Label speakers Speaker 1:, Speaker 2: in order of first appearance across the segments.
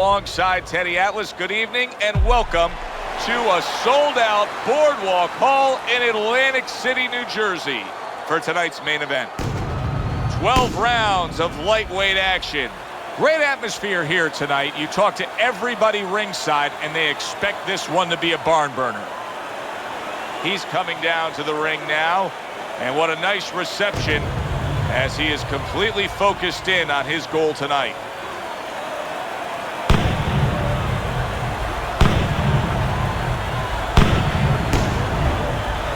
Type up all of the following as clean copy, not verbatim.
Speaker 1: alongside Teddy Atlas. Good evening and welcome to a sold-out Boardwalk Hall in Atlantic City, New Jersey for tonight's main event. 12 rounds of lightweight action. Great atmosphere here tonight. You talk to everybody ringside and they expect this one to be a barn burner. He's coming down to the ring now, and what a nice reception as he is completely focused in on his goal tonight.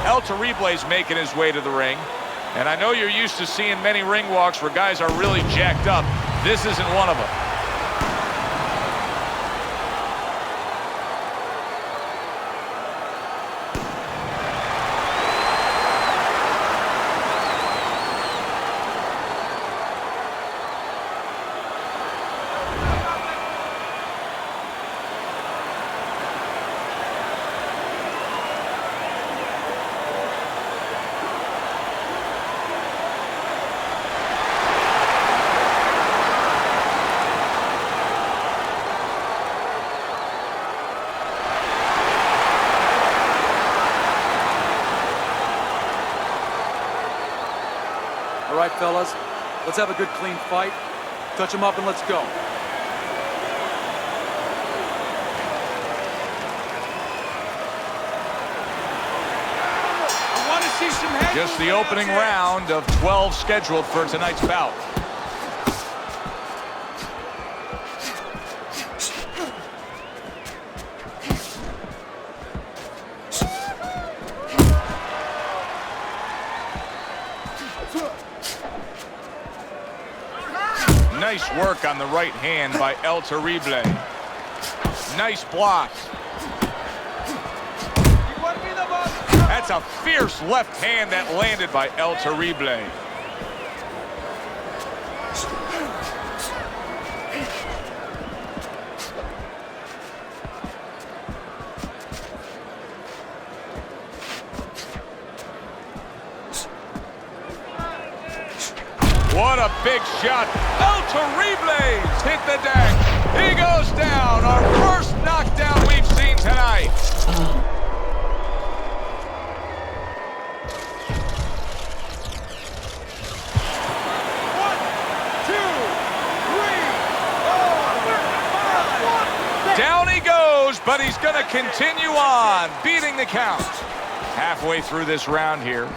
Speaker 1: El Terrible's making his way to the ring. And I know you're used to seeing many ring walks where guys are really jacked up. This isn't one of them.
Speaker 2: All right, fellas, let's have a good, clean fight. Touch him up and let's go.
Speaker 3: I want to see some head.
Speaker 1: Just the opening round of 12 scheduled for tonight's bout. Nice work on the right hand by El Terrible. Nice block. That's a fierce left hand that landed by El Terrible. What a big shot. El Terrible's hit the deck. He goes down. Our first knockdown we've seen tonight.
Speaker 3: One, two, three, four, 5.
Speaker 1: Down he goes, but he's going to continue on, beating the count. Halfway through this round here.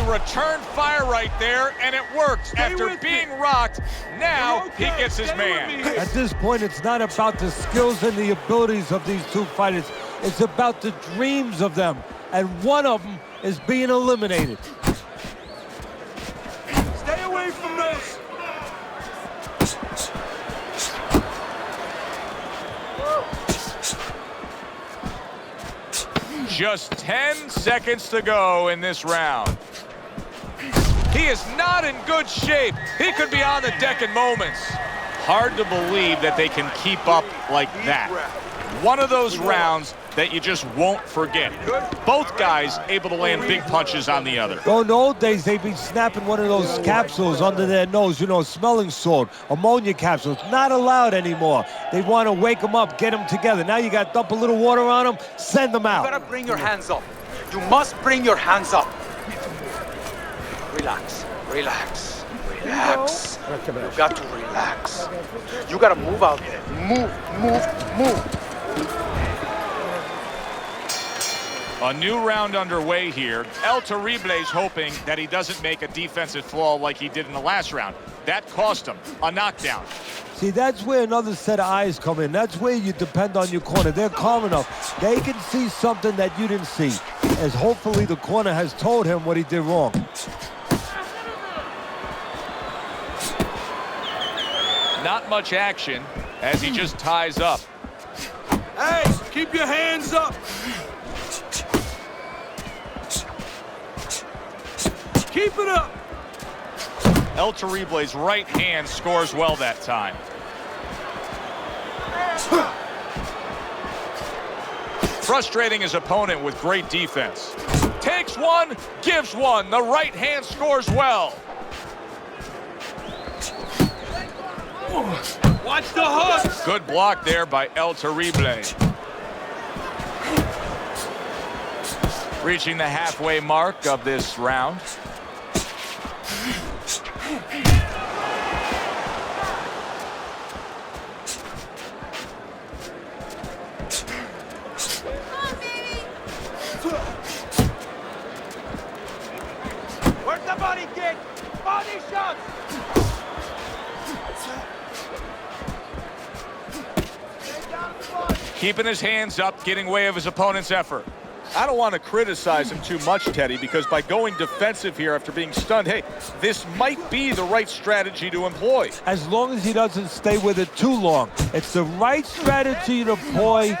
Speaker 1: Return fire right there, and it works. After being rocked, now he gets his man.
Speaker 4: At this point, it's not about the skills and the abilities of these two fighters. It's about the dreams of them, and one of them is being eliminated.
Speaker 3: Stay away from those.
Speaker 1: Just 10 seconds to go in this round. He is not in good shape. He could be on the deck in moments. Hard to believe that they can keep up like that. One of those rounds that you just won't forget. Both guys able to land big punches on the other.
Speaker 4: Well, in the old days, they'd be snapping one of those capsules under their nose, you know, smelling salt, ammonia capsules. Not allowed anymore. They want to wake them up, get them together. Now you got to dump a little water on them, send them out.
Speaker 2: You gotta bring your hands up. You must bring your hands up. Relax, relax, relax. You got to relax. You gotta move out there. Move, move, move.
Speaker 1: A new round underway here. El Terrible's hoping that he doesn't make a defensive flaw like he did in the last round. That cost him a knockdown.
Speaker 4: See, that's where another set of eyes come in. That's where you depend on your corner. They're calm enough. They can see something that you didn't see, as hopefully the corner has told him what he did wrong.
Speaker 1: Not much action as he just ties up.
Speaker 3: Hey, keep your hands up. Keep it up.
Speaker 1: El Terrible's right hand scores well that time. Frustrating his opponent with great defense. Takes one, gives one. The right hand scores well.
Speaker 3: Watch the hooks.
Speaker 1: Good block there by El Terrible. Reaching the halfway mark of this round.
Speaker 3: Where's the body kick? Body shots.
Speaker 1: Keeping his hands up, getting way of his opponent's effort. I don't want to criticize him too much, Teddy, because by going defensive here after being stunned, hey, this might be the right strategy to employ.
Speaker 4: As long as he doesn't stay with it too long. It's the right strategy to employ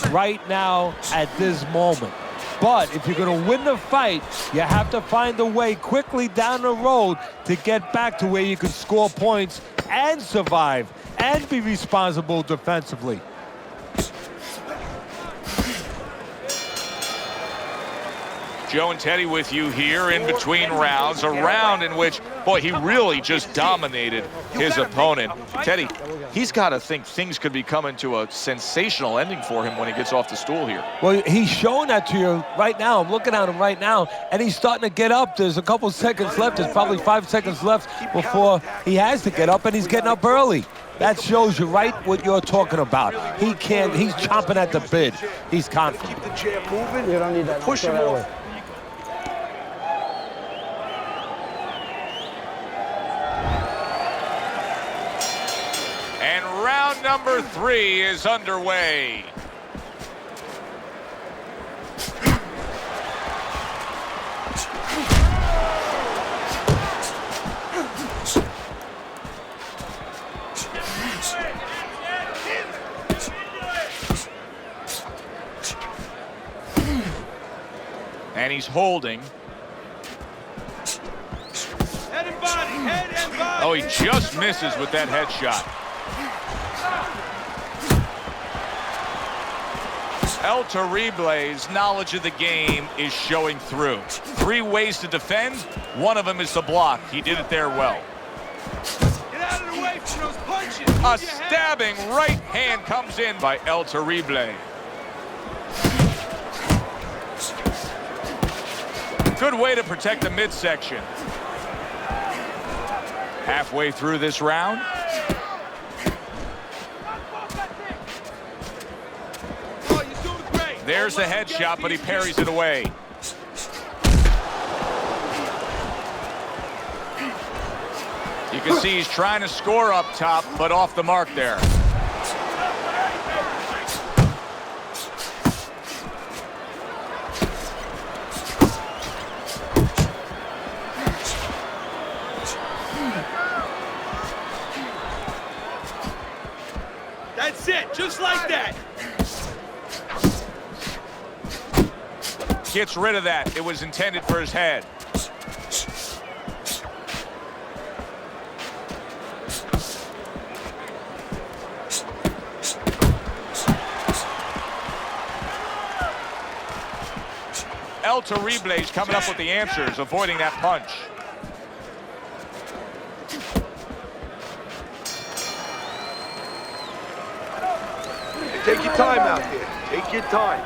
Speaker 4: right now at this moment. But if you're going to win the fight, you have to find a way quickly down the road to get back to where you can score points and survive and be responsible defensively.
Speaker 1: Joe and Teddy with you here in between rounds. A round in which, boy, he really just dominated his opponent. Teddy, he's got to think things could be coming to a sensational ending for him when he gets off the stool here.
Speaker 4: Well, he's showing that to you right now. I'm looking at him right now, and he's starting to get up. There's a couple seconds left. There's probably 5 seconds left before he has to get up, and he's getting up early. That shows you right what you're talking about. He's chomping at the bit. He's confident.
Speaker 2: Keep the jab moving.
Speaker 5: You don't need that.
Speaker 2: Push him off.
Speaker 1: And round number 3 is underway. And he's holding.
Speaker 3: Head and body, head and body.
Speaker 1: Oh, he just misses with that headshot. El Terrible's knowledge of the game is showing through. 3 ways to defend. One of them is to block. He did it there well.
Speaker 3: Get out of the way from those punches.
Speaker 1: A stabbing right hand comes in by El Terrible. Good way to protect the midsection. Halfway through this round.
Speaker 3: Oh, you're doing great.
Speaker 1: There's the headshot, but he parries it away. You can see he's trying to score up top, but off the mark there.
Speaker 3: That's it, just like that.
Speaker 1: Gets rid of that. It was intended for his head. El Terrible's coming up with the answers, avoiding that punch.
Speaker 2: Take your time out there. Take your time.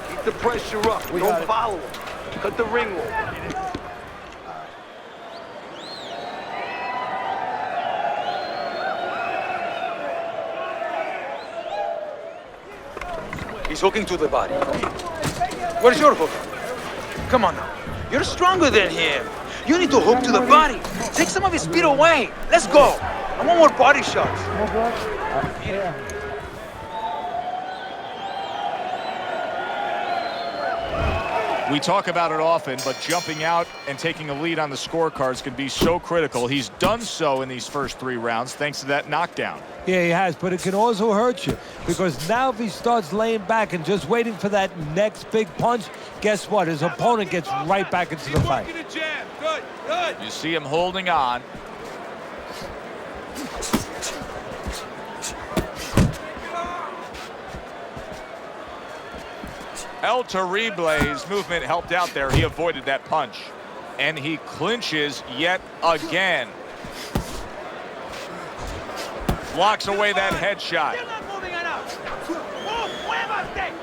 Speaker 2: Keep the pressure up. Don't follow him. Cut the ring roll. He's hooking to the body. Where's your hook? Come on now. You're stronger than him. You need to hook to the body. Take some of his speed away. Let's go. I want more body shots.
Speaker 1: We talk about it often, but jumping out and taking a lead on the scorecards can be so critical. He's done so in these first 3 rounds thanks to that knockdown.
Speaker 4: Yeah, he has, but it can also hurt you because now if he starts laying back and just waiting for that next big punch, guess what? His opponent gets right back into the fight.
Speaker 3: Good, good.
Speaker 1: You see him holding on. El Terrible's movement helped out there. He avoided that punch. And he clinches yet again. Blocks away that headshot.
Speaker 3: Still not moving enough. Move, muévate.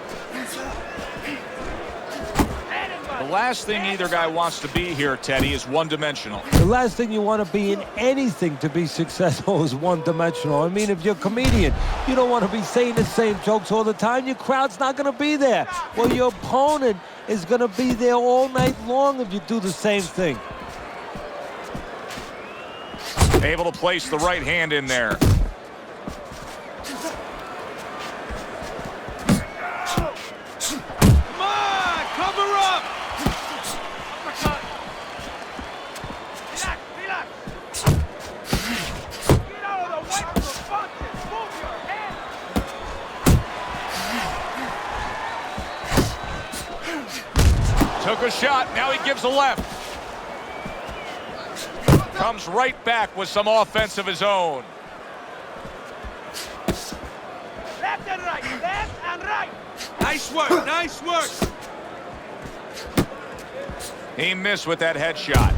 Speaker 1: The last thing either guy wants to be here, Teddy, is one-dimensional.
Speaker 4: The last thing you want to be in anything to be successful is one-dimensional. I mean, if you're a comedian, you don't want to be saying the same jokes all the time. Your crowd's not going to be there. Well, your opponent is going to be there all night long if you do the same thing.
Speaker 1: Able to place the right hand in there.
Speaker 3: Come on, cover up. Relax, relax. Get out of the way from the punches. Move your head.
Speaker 1: Took a shot, now he gives a left. Comes right back with some offense of his own.
Speaker 3: Left and right, left and right.
Speaker 2: Nice work, nice work.
Speaker 1: He missed with that headshot.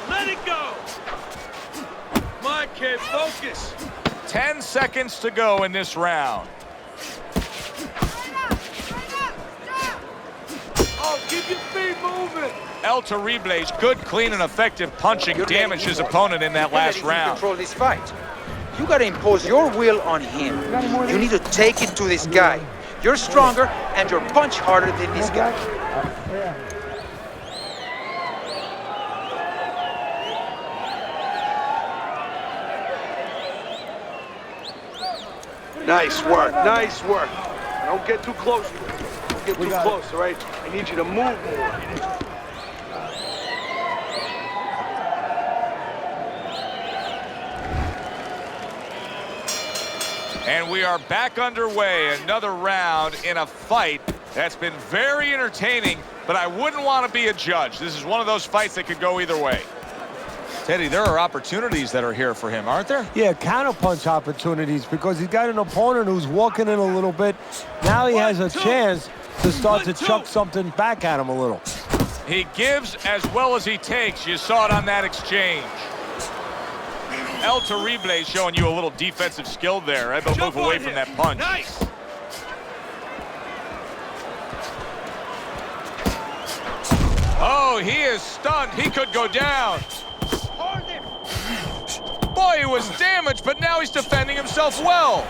Speaker 3: Let it go.
Speaker 2: Come on, kid, focus.
Speaker 1: 10 seconds to go in this round.
Speaker 2: Oh, keep your feet moving.
Speaker 1: El Terrible's good, clean, and effective punching damaged his opponent in that last round.
Speaker 2: Control this fight. You gotta impose your will on him. You need to take it to this guy. You're stronger and you're punch harder than this guy.
Speaker 5: Nice work, nice work. Don't get too close. Don't get too close, all right? I need you to move more.
Speaker 1: And we are back underway. Another round in a fight that's been very entertaining, but I wouldn't want to be a judge. This is one of those fights that could go either way. Teddy, there are opportunities that are here for him, aren't there?
Speaker 4: Yeah, counterpunch opportunities because he's got an opponent who's walking in a little bit. Now he has a chance to start to chuck something back at him a little.
Speaker 1: He gives as well as he takes. You saw it on that exchange. El Terrible showing you a little defensive skill there. Able to move away from that punch.
Speaker 3: Nice.
Speaker 1: Oh, he is stunned. He could go down.
Speaker 3: Hold him.
Speaker 1: Boy, he was damaged, but now he's defending himself well.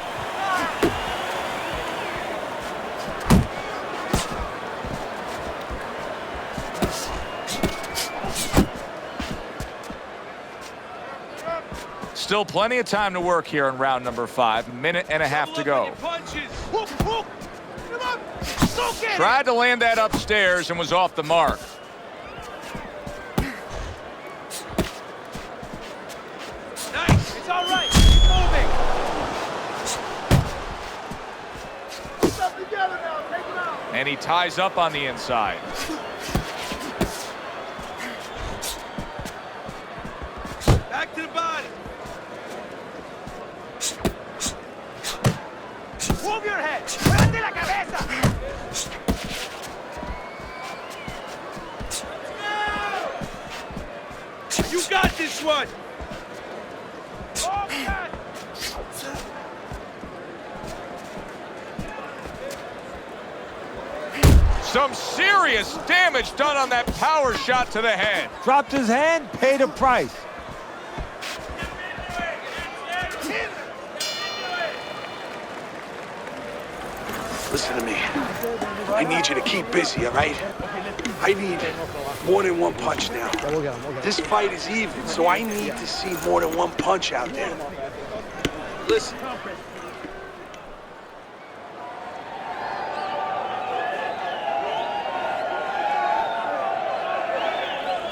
Speaker 1: Still plenty of time to work here in round number 5. Minute and a half to go.
Speaker 3: Punches. Hook, hook. Come on. Soak it.
Speaker 1: Tried to land that upstairs and was off the mark.
Speaker 3: Nice. It's all right. Keep moving. Put stuff together now. Take him out.
Speaker 1: And he ties up on the inside.
Speaker 3: Back to the body. Move your head. Muévete la cabeza. You got this one. Oh, God.
Speaker 1: Some serious damage done on that power shot to the head.
Speaker 4: Dropped his hand, paid a price.
Speaker 5: Listen to me. I need you to keep busy, all right? I need more than one punch now. This fight is even, so I need to see more than one punch out there. Listen.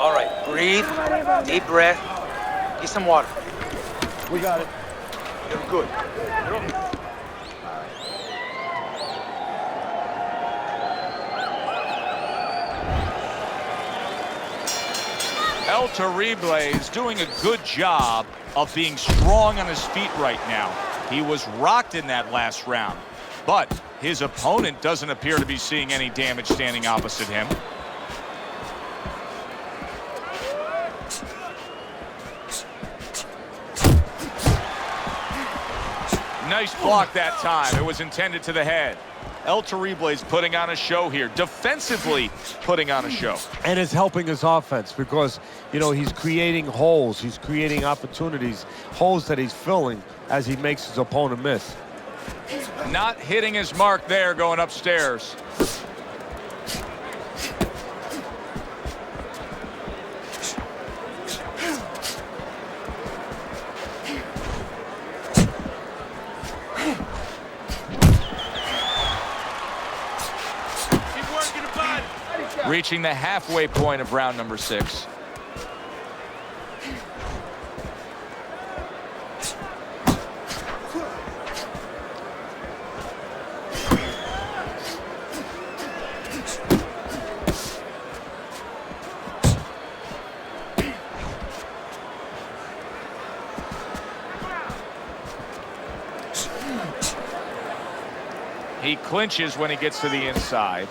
Speaker 2: All right, breathe, deep breath, get some water.
Speaker 3: We got it.
Speaker 2: You're good.
Speaker 1: El Terrible is doing a good job of being strong on his feet right now. He was rocked in that last round, but his opponent doesn't appear to be seeing any damage standing opposite him. Nice block that time. It was intended to the head. El Terrible is putting on a show here, defensively putting on a show.
Speaker 4: And it's helping his offense because, you know, he's creating holes. He's creating opportunities, holes that he's filling as he makes his opponent miss.
Speaker 1: Not hitting his mark there going upstairs. Reaching the halfway point of round number 6. He clinches when he gets to the inside.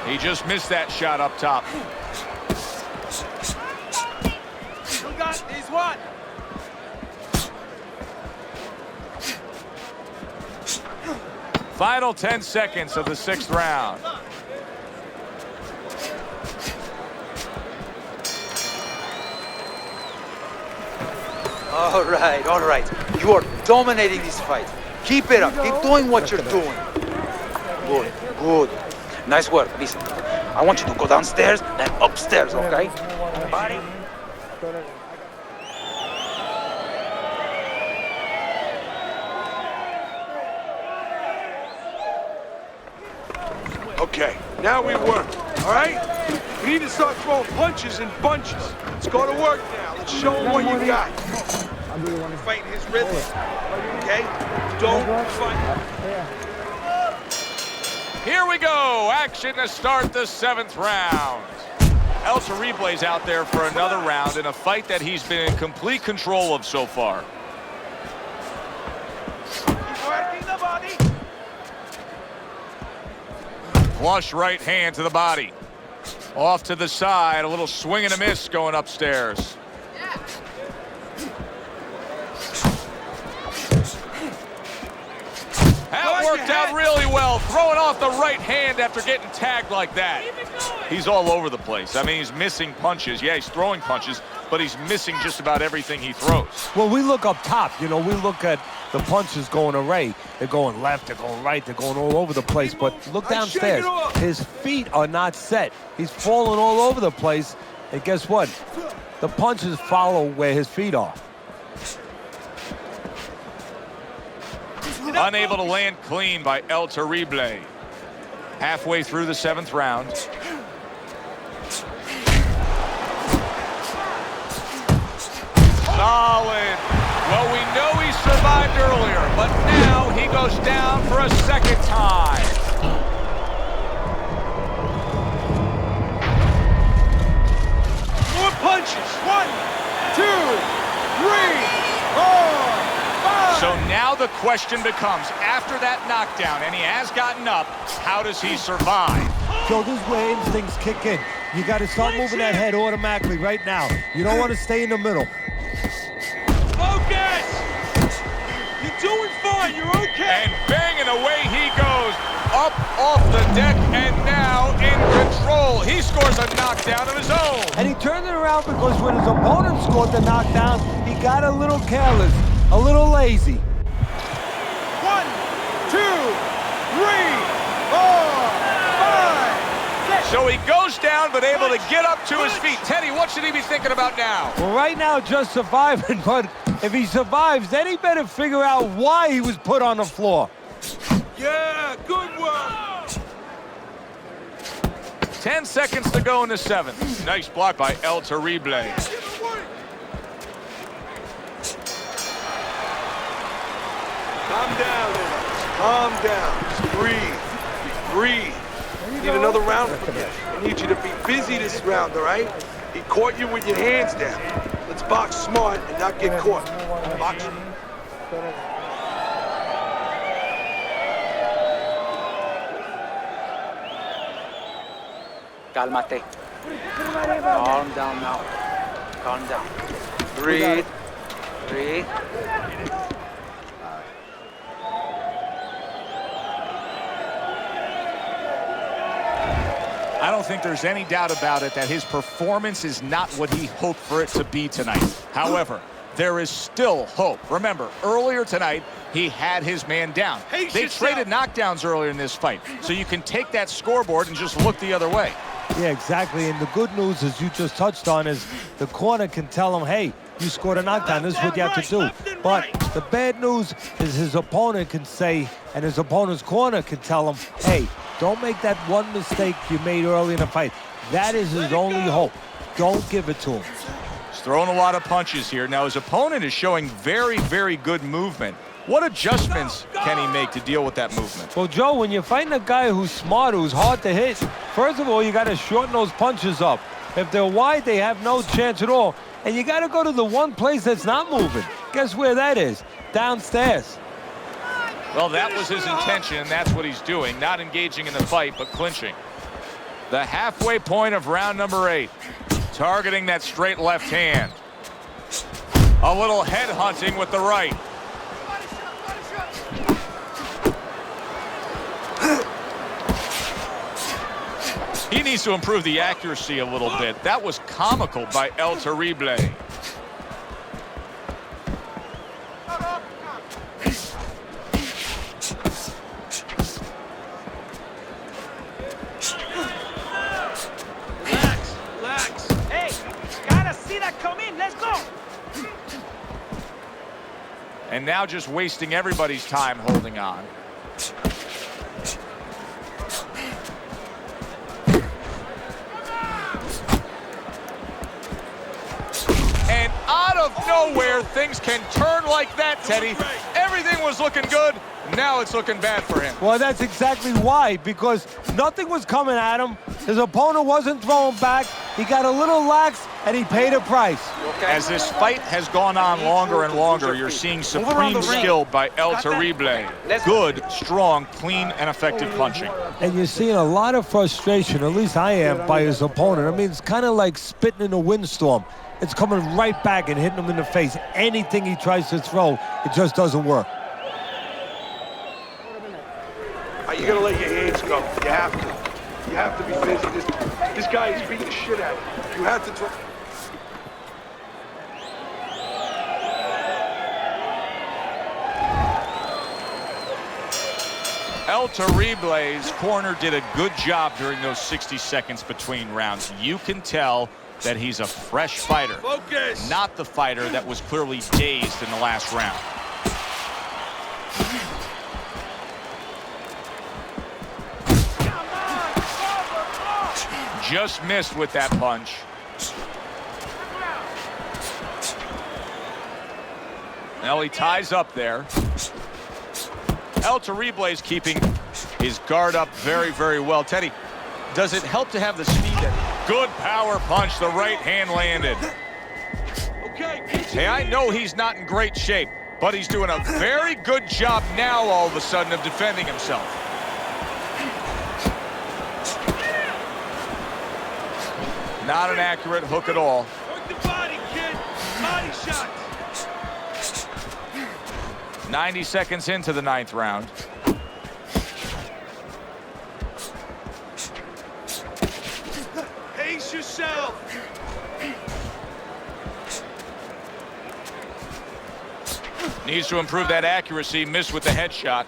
Speaker 1: He just missed that shot up top.
Speaker 3: You got this one.
Speaker 1: Final 10 seconds of the 6th round.
Speaker 2: All right. You are dominating this fight. Keep it up. Keep doing what you're doing. Good. Nice work. Listen, I want you to go downstairs and upstairs, okay? Body.
Speaker 5: Okay, now we work, all right? We need to start throwing punches in bunches. Let's go to work now. Let's show him what you got. You're fighting his rhythm, okay? Don't fight.
Speaker 1: Here we go. Action to start the 7th round. El Terrible's out there for another round in a fight that he's been in complete control of so far.
Speaker 3: Keep working the body.
Speaker 1: Flush right hand to the body. Off to the side, a little swing and a miss going upstairs. That worked out really well, throwing off the right hand after getting tagged like that. He's all over the place. I mean, he's missing punches. Yeah, he's throwing punches, but he's missing just about everything he throws.
Speaker 4: Well, we look up top, you know, we look at the punches going array. They're going left, they're going right, they're going all over the place. But look downstairs. His feet are not set. He's falling all over the place. And guess what? The punches follow where his feet are.
Speaker 1: Unable to land clean by El Terrible. Halfway through the 7th round. Solid. Well, we know he survived earlier, but now he goes down for a 2nd time.
Speaker 3: More punches. 1, 2, 3, 4, 5.
Speaker 1: So now the question becomes, after that knockdown, and he has gotten up, how does he survive?
Speaker 4: So this is where instincts kick in. You got to start moving that head automatically right now. You don't want to stay in the middle.
Speaker 3: Focus! You're doing fine. You're okay.
Speaker 1: And banging away he goes, up off the deck, and now in control. He scores a knockdown of his own.
Speaker 4: And he turned it around because when his opponent scored the knockdown, he got a little careless, a little lazy.
Speaker 3: 1, 2, 3, 4, 5, 6,
Speaker 1: So he goes down, but able to get up to his feet. Teddy, what should he be thinking about now?
Speaker 4: Well, right now, just surviving, but if he survives, then he better figure out why he was put on the floor.
Speaker 5: Yeah, good work.
Speaker 1: 10 seconds to go in the 7th. Nice block by El Terrible.
Speaker 5: Calm down, Erik. Calm down. Just breathe. Breathe. Need another round from you. I need you to be busy this round, all right? He caught you with your hands down. Let's box smart and not get caught. Box.
Speaker 2: Cálmate. Calm down now. Calm down. Breathe. Breathe.
Speaker 1: I don't think there's any doubt about it that his performance is not what he hoped for it to be tonight. However, there is still hope. Remember, earlier tonight, he had his man down. They traded knockdowns earlier in this fight, so you can take that scoreboard and just look the other way.
Speaker 4: Yeah, exactly. And the good news, as you just touched on, is the corner can tell him, hey, you scored a knockdown. This is what you have to do. But the bad news is his opponent can say, and his opponent's corner can tell him, hey, don't make that one mistake you made early in the fight. That is his only hope. Don't give it to him.
Speaker 1: He's throwing a lot of punches here. Now, his opponent is showing very, very good movement. What adjustments can he make to deal with that movement?
Speaker 4: Well, Joe, when you're fighting a guy who's smart, who's hard to hit, first of all, you got to shorten those punches up. If they're wide, they have no chance at all. And you got to go to the one place that's not moving. Guess where that is? Downstairs.
Speaker 1: Well, that was his intention, and that's what he's doing. Not engaging in the fight, but clinching. The halfway point of round number 8. Targeting that straight left hand. A little head hunting with the right. He needs to improve the accuracy a little bit. That was comical by El Terrible.
Speaker 3: Relax. Hey, gotta see that come in. Let's go.
Speaker 1: And now just wasting everybody's time holding on. And out of nowhere, things can turn like that, Teddy. Everything was looking good. Now it's looking bad for him.
Speaker 4: Well, that's exactly why, because nothing was coming at him. His opponent wasn't throwing back. He got a little lax, and he paid a price.
Speaker 1: As this fight has gone on longer and longer, you're seeing supreme skill by El Terrible. Good, strong, clean, and effective punching.
Speaker 4: And you're seeing a lot of frustration, at least I am, by his opponent. I mean, it's kind of like spitting in a windstorm. It's coming right back and hitting him in the face. Anything he tries to throw, it just doesn't work.
Speaker 5: You gotta let your hands go. You have to. You have to be busy. This guy is beating the shit out of you. You have to throw.
Speaker 1: El Terrible's corner did a good job during those 60 seconds between rounds. You can tell that he's a fresh fighter.
Speaker 5: Focus.
Speaker 1: Not the fighter that was clearly dazed in the last round. Just missed with that punch. Now he ties up there. El Terrible is keeping his guard up very, very well. Teddy, does it help to have the speed? Good power punch. The right hand landed.
Speaker 5: Okay.
Speaker 1: Hey, I know he's not in great shape, but he's doing a very good job now all of a sudden of defending himself. Not an accurate hook at all.
Speaker 3: Work the body, kid. Body shot.
Speaker 1: 90 seconds into the 9th round.
Speaker 3: Pace yourself.
Speaker 1: Needs to improve that accuracy. Missed with the headshot.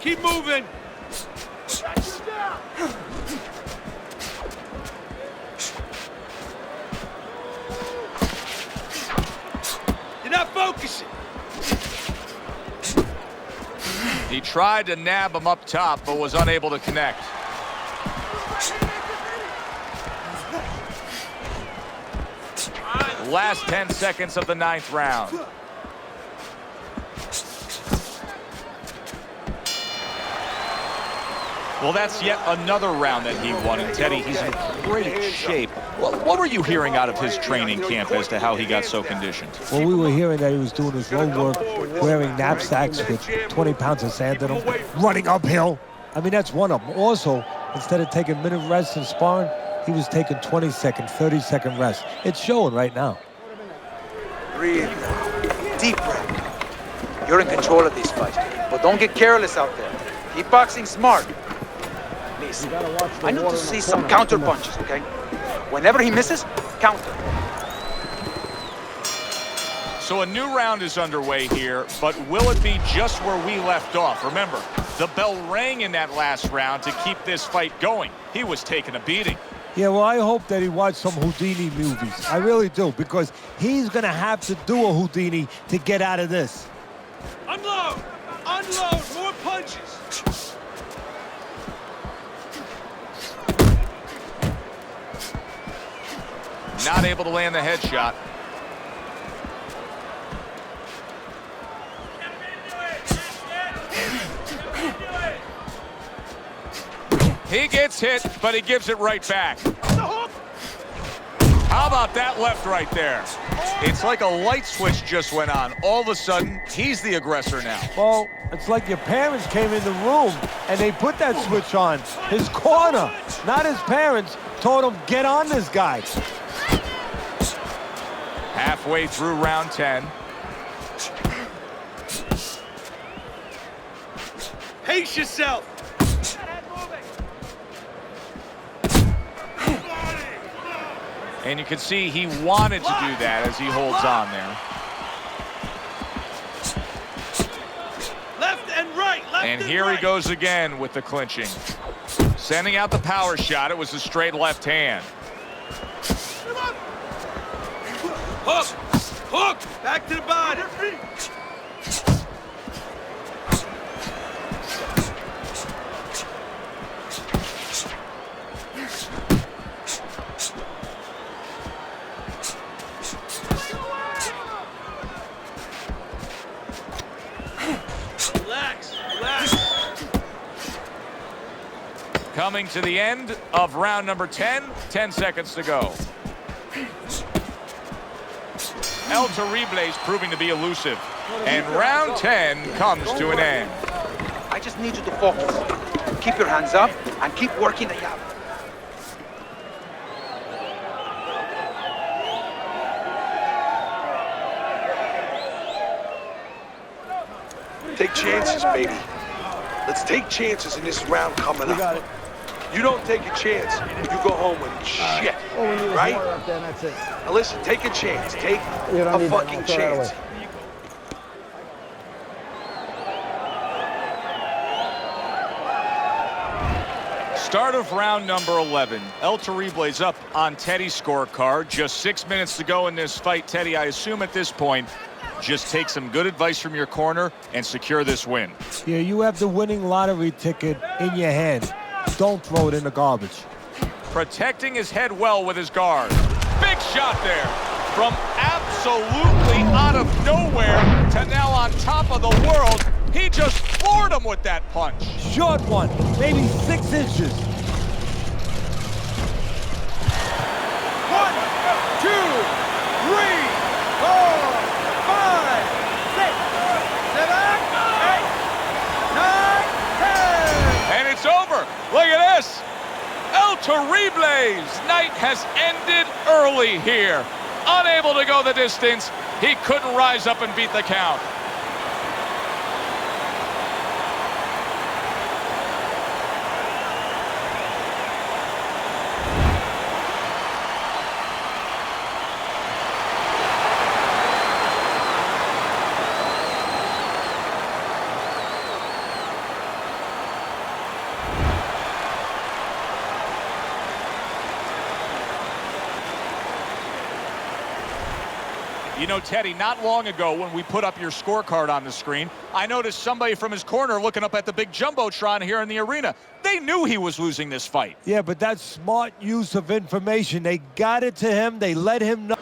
Speaker 3: Keep moving. You're not focusing.
Speaker 1: He tried to nab him up top, but was unable to connect. Last 10 seconds of the 9th round. Well, that's yet another round that he won. And Teddy, he's in great shape. Well, what were you hearing out of his training camp as to how he got so conditioned?
Speaker 4: Well, we were hearing that he was doing his road work, wearing knapsacks with 20 pounds of sand in them, running uphill. I mean, that's one of them. Also, instead of taking minute rests in sparring, he was taking 20-second, 30-second rests. It's showing right now.
Speaker 2: Breathe now. Deep breath. You're in control of this fight, but don't get careless out there. Keep boxing smart. Listen, I need to see some counter punches, okay? Whenever he misses, counter.
Speaker 1: So a new round is underway here, but will it be just where we left off? Remember, the bell rang in that last round to keep this fight going. He was taking a beating.
Speaker 4: Yeah, well, I hope that he watched some Houdini movies. I really do, because he's going to have to do a Houdini to get out of this.
Speaker 3: Unload! Unload! More punches!
Speaker 1: Not able to land the headshot. He gets hit, but he gives it right back. How about that left right there? It's like a light switch just went on. All of a sudden, he's the aggressor now.
Speaker 4: Well, it's like your parents came in the room and they put that switch on. His corner, not his parents, told him, get on this guy.
Speaker 1: Halfway through round 10.
Speaker 3: Pace yourself!
Speaker 1: And you can see he wanted to do that as he holds on there.
Speaker 3: Left and right! Left
Speaker 1: And here
Speaker 3: right.
Speaker 1: he goes again with the clinching. Sending out the power shot. It was a straight left hand.
Speaker 3: Hook! Hook! Back to the body! Relax, relax.
Speaker 1: Coming to the end of round number 10. 10 seconds to go. El Terrible is proving to be elusive. And round 10 comes to an end.
Speaker 2: I just need you to focus. Keep your hands up and keep working the jab.
Speaker 5: Take chances, baby. Let's take chances in this round coming up. You don't take a chance, you go home with shit, right? Now listen, take a chance. Take a fucking chance.
Speaker 1: Start of round number 11. El Terrible's up on Teddy's scorecard. Just 6 minutes to go in this fight. Teddy, I assume at this point, just take some good advice from your corner and secure this win.
Speaker 4: Yeah, you have the winning lottery ticket in your hand. Don't throw it in the garbage.
Speaker 1: Protecting his head well with his guard. Big shot there. From absolutely out of nowhere to now on top of the world. He just floored him with that punch.
Speaker 4: Short one, maybe 6 inches.
Speaker 3: 1, 2, 3, 4, 5, 6, 7, 8, 9, 10.
Speaker 1: And it's over. Look at this. El Terrible's night has ended early here. Unable to go the distance, he couldn't rise up and beat the count. You know, Teddy, not long ago when we put up your scorecard on the screen, I noticed somebody from his corner looking up at the big Jumbotron here in the arena. They knew he was losing this fight.
Speaker 4: Yeah, but that's smart use of information. They got it to him. They let him know.